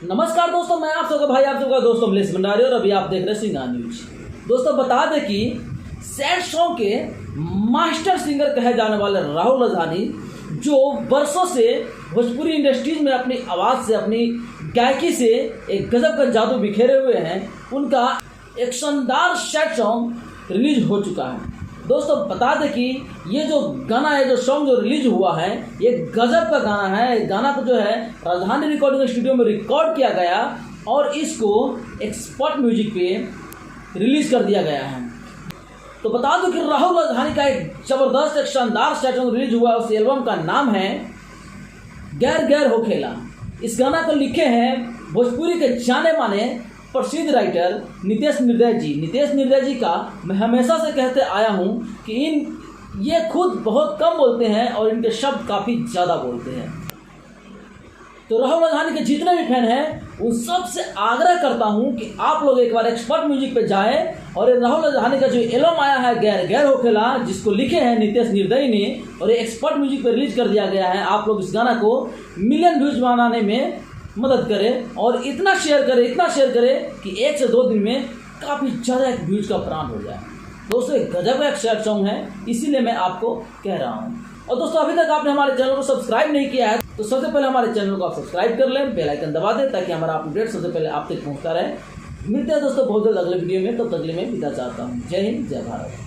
नमस्कार दोस्तों, मैं आप सबका भाई आप सबका दोस्त अमलेश भंडारी और अभी आप देख रहे हैं सिंगार न्यूज। दोस्तों बता दें कि सैड सॉन्ग के मास्टर सिंगर कहे जाने वाले राहुल राजधानी जो वर्षों से भोजपुरी इंडस्ट्रीज में अपनी आवाज़ से अपनी गायकी से एक गजब का जादू बिखेरे हुए हैं, उनका एक शानदार सैड सॉन्ग रिलीज हो चुका है। दोस्तों बता दें कि ये जो गाना है, जो सॉन्ग जो रिलीज हुआ है, ये गजब का गाना है। गाना को जो है राजधानी रिकॉर्डिंग स्टूडियो में रिकॉर्ड किया गया और इसको एक्सपर्ट म्यूजिक पे रिलीज कर दिया गया है। तो बता दूं कि राहुल राजधानी का एक जबरदस्त एक शानदार सैड सॉन्ग रिलीज हुआ है। उस एल्बम का नाम है गैर गैर हो खेला। इस गाना को लिखे हैं भोजपुरी के जाने माने प्रसिद्ध राइटर नितेश निर्दय जी का मैं हमेशा से कहते आया हूँ कि ये खुद बहुत कम बोलते हैं और इनके शब्द काफ़ी ज़्यादा बोलते हैं। तो राहुल राजधानी के जितने भी फैन हैं उन सब से आग्रह करता हूँ कि आप लोग एक बार एक्सपर्ट म्यूजिक पे जाएं और ये राहुल राजधानी का जो एल्बम आया है गैर गैर हो खेला, जिसको लिखे हैं नितेश निर्दय ने और ये एक्सपर्ट म्यूजिक पे रिलीज कर दिया गया है, आप लोग इस गाना को मिलियन व्यूज बनाने में मदद करें और इतना शेयर करें कि 1 से 2 दिन में काफ़ी ज़्यादा एक व्यूज का प्राण हो जाए। दोस्तों एक गजब का एक सैड सॉन्ग है, इसीलिए मैं आपको कह रहा हूँ। और दोस्तों अभी तक आपने हमारे चैनल को सब्सक्राइब नहीं किया है तो सबसे पहले हमारे चैनल को आप सब्सक्राइब कर लें, बेल आइकन दबा दें ताकि हमारा अपडेट सबसे पहले आप तक पहुँचता रहे। मिलते हैं दोस्तों बहुत जल्द अगले वीडियो में, तो अगले में विदा चाहता हूँ। जय हिंद, जय भारत।